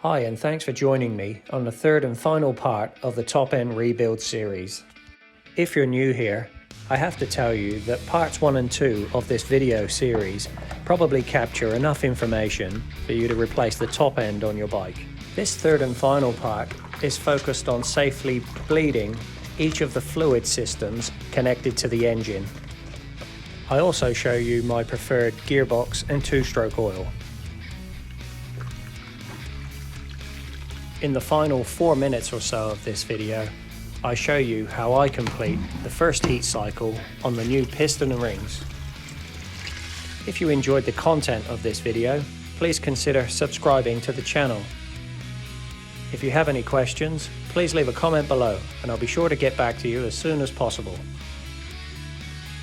Hi, and thanks for joining me on the third and final part of the Top End Rebuild series. If you're new here, I have to tell you that parts 1 and 2 of this video series probably capture enough information for you to replace the top end on your bike. This third and final part is focused on safely bleeding each of the fluid systems connected to the engine. I also show you my preferred gearbox and two-stroke oil. In the final 4 minutes or so of this video, I show you how I complete the first heat cycle on the new piston and rings. If you enjoyed the content of this video, please consider subscribing to the channel. If you have any questions, please leave a comment below and I'll be sure to get back to you as soon as possible.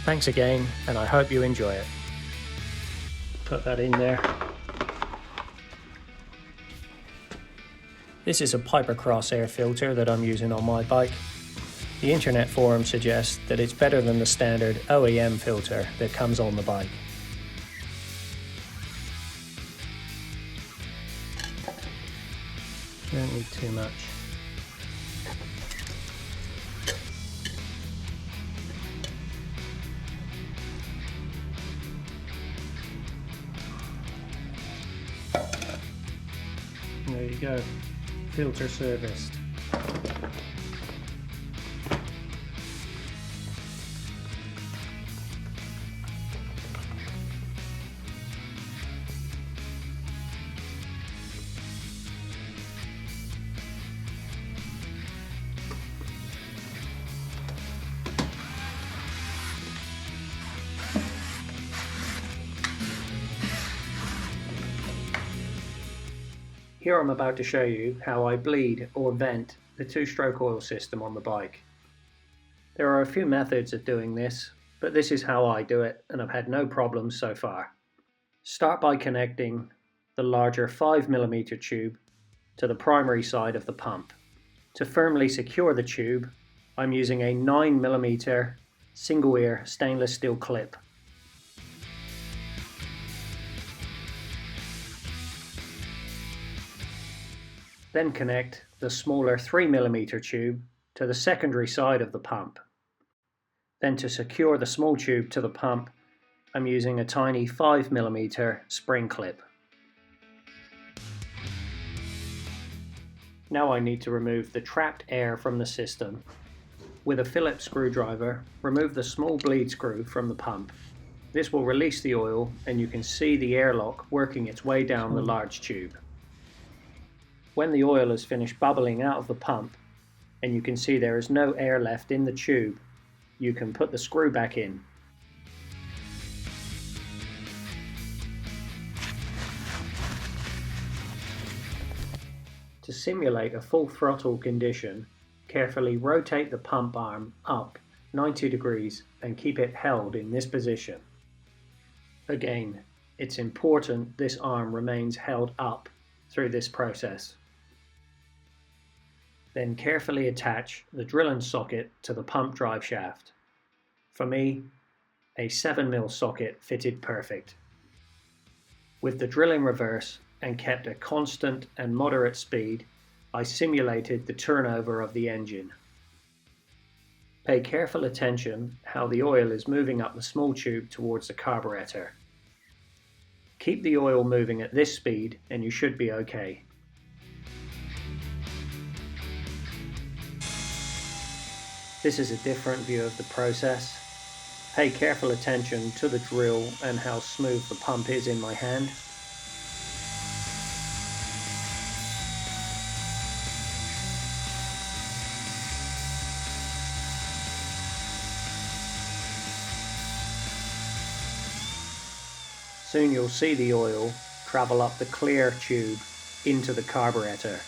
Thanks again, and I hope you enjoy it. Put that in there. This is a Piper Cross air filter that I'm using on my bike. The internet forum suggests that it's better than the standard OEM filter that comes on the bike. Don't need too much. There you go. Filter serviced. Here I'm about to show you how I bleed or vent the two-stroke oil system on the bike. There are a few methods of doing this, but this is how I do it and I've had no problems so far. Start by connecting the larger 5mm tube to the primary side of the pump. To firmly secure the tube, I'm using a 9mm single ear stainless steel clip. Then connect the smaller 3mm tube to the secondary side of the pump. Then to secure the small tube to the pump, I'm using a tiny 5mm spring clip. Now I need to remove the trapped air from the system. With a Phillips screwdriver, remove the small bleed screw from the pump. This will release the oil and you can see the airlock working its way down the large tube. When the oil has finished bubbling out of the pump and you can see there is no air left in the tube, you can put the screw back in. To simulate a full throttle condition, carefully rotate the pump arm up 90 degrees and keep it held in this position. Again, it's important this arm remains held up through this process. Then carefully attach the drill-in socket to the pump drive shaft. For me, a 7mm socket fitted perfect. With the drill in reverse and kept a constant and moderate speed, I simulated the turnover of the engine. Pay careful attention how the oil is moving up the small tube towards the carburetor. Keep the oil moving at this speed and you should be okay. This is a different view of the process. Pay careful attention to the drill and how smooth the pump is in my hand. Soon you'll see the oil travel up the clear tube into the carburetor.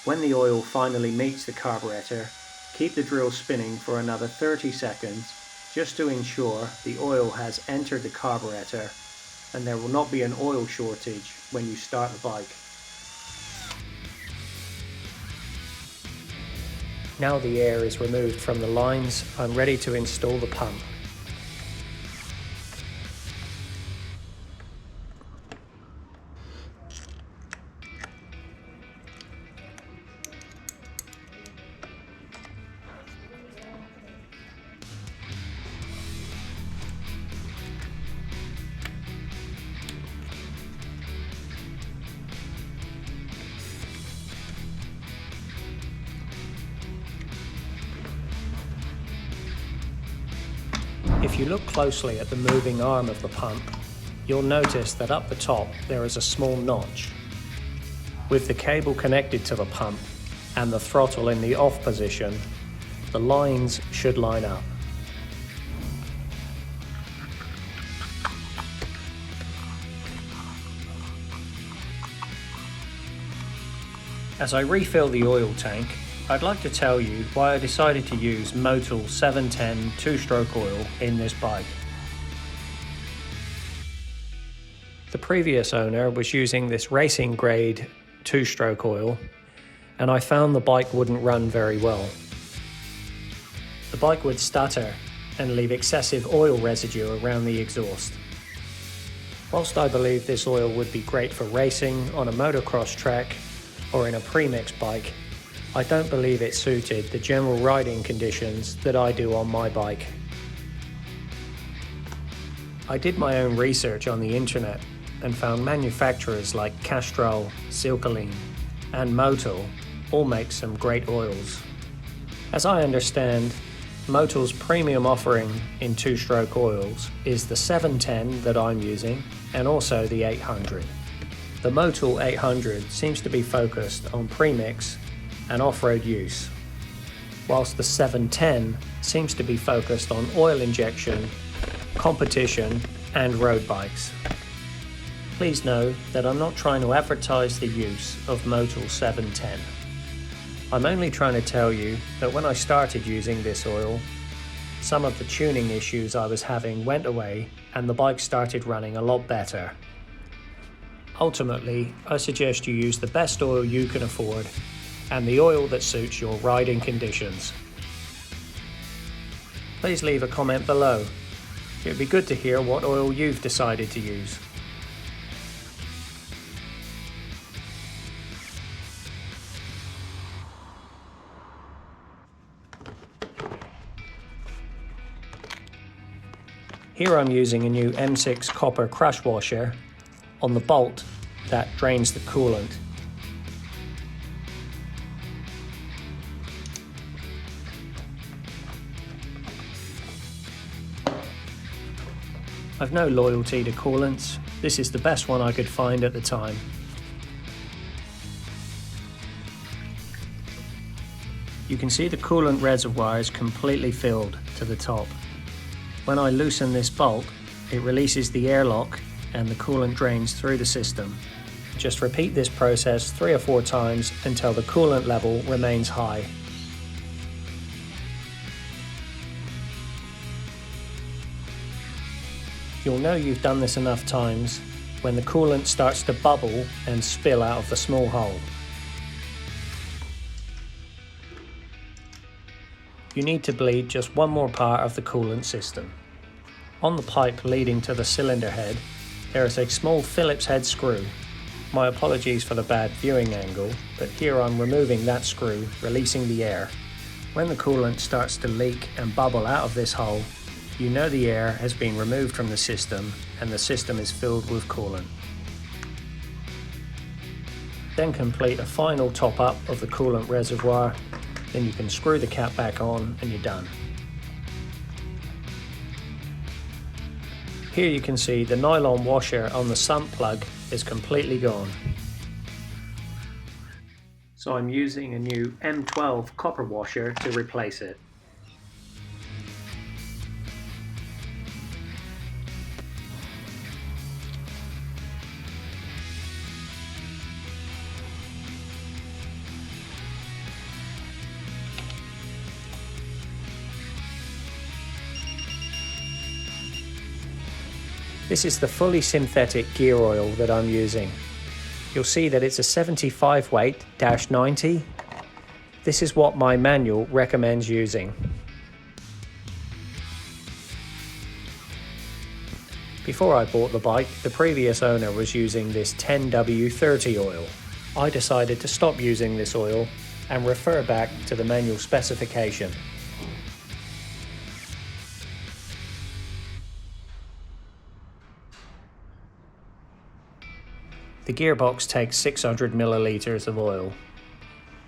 When the oil finally meets the carburetor, keep the drill spinning for another 30 seconds just to ensure the oil has entered the carburetor and there will not be an oil shortage when you start the bike. Now the air is removed from the lines, I'm ready to install the pump. If you look closely at the moving arm of the pump, you'll notice that up the top there is a small notch. With the cable connected to the pump and the throttle in the off position, the lines should line up. As I refill the oil tank, I'd like to tell you why I decided to use Motul 710 two-stroke oil in this bike. The previous owner was using this racing grade two-stroke oil, and I found the bike wouldn't run very well. The bike would stutter and leave excessive oil residue around the exhaust. Whilst I believe this oil would be great for racing on a motocross track or in a premix bike, I don't believe it suited the general riding conditions that I do on my bike. I did my own research on the internet and found manufacturers like Castrol, Silkaline and Motul all make some great oils. As I understand, Motul's premium offering in two-stroke oils is the 710 that I'm using and also the 800. The Motul 800 seems to be focused on premix and off-road use, whilst the 710 seems to be focused on oil injection, competition and road bikes. Please know that I'm not trying to advertise the use of Motul 710. I'm only trying to tell you that when I started using this oil, some of the tuning issues I was having went away and the bike started running a lot better. Ultimately, I suggest you use the best oil you can afford and the oil that suits your riding conditions. Please leave a comment below. It would be good to hear what oil you've decided to use. Here I'm using a new M6 copper crush washer on the bolt that drains the coolant. I've no loyalty to coolants. This is the best one I could find at the time. You can see the coolant reservoir is completely filled to the top. When I loosen this bolt, it releases the airlock and the coolant drains through the system. Just repeat this process 3 or 4 times until the coolant level remains high. You'll know you've done this enough times when the coolant starts to bubble and spill out of the small hole. You need to bleed just one more part of the coolant system. On the pipe leading to the cylinder head, there is a small Phillips head screw. My apologies for the bad viewing angle, but here I'm removing that screw, releasing the air. When the coolant starts to leak and bubble out of this hole, you know the air has been removed from the system and the system is filled with coolant. Then complete a final top up of the coolant reservoir, then you can screw the cap back on and you're done. Here you can see the nylon washer on the sump plug is completely gone. So I'm using a new M12 copper washer to replace it. This is the fully synthetic gear oil that I'm using. You'll see that it's a 75 weight -90. This is what my manual recommends using. Before I bought the bike, the previous owner was using this 10W30 oil. I decided to stop using this oil and refer back to the manual specification. The Gearbox takes 600 milliliters of oil.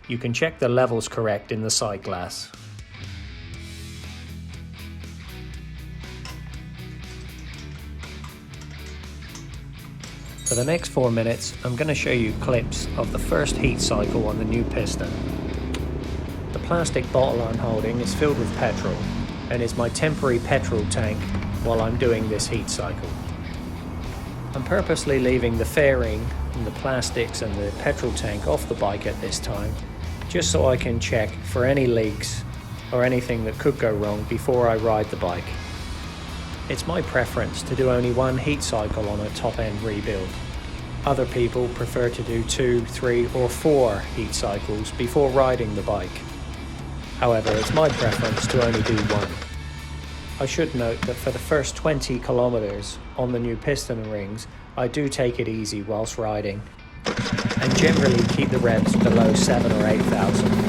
You can check the levels correct in the sight glass. For the next 4 minutes, I'm going to show you clips of the first heat cycle on the new piston. The plastic bottle I'm holding is filled with petrol and is my temporary petrol tank while I'm doing this heat cycle. I'm purposely leaving the fairing and the plastics and the petrol tank off the bike at this time, just so I can check for any leaks or anything that could go wrong before I ride the bike. It's my preference to do only one heat cycle on a top-end rebuild. Other people prefer to do 2, 3 or 4 heat cycles before riding the bike. However, it's my preference to only do one. I should note that for the first 20 kilometers on the new piston rings, I do take it easy whilst riding, and generally keep the revs below 7 or 8,000.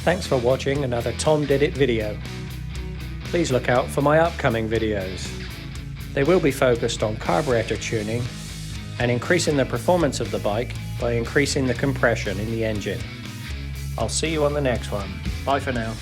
Thanks for watching another Tom Did It video. Please look out for my upcoming videos. They will be focused on carburetor tuning and increasing the performance of the bike by increasing the compression in the engine. I'll see you on the next one. Bye for now.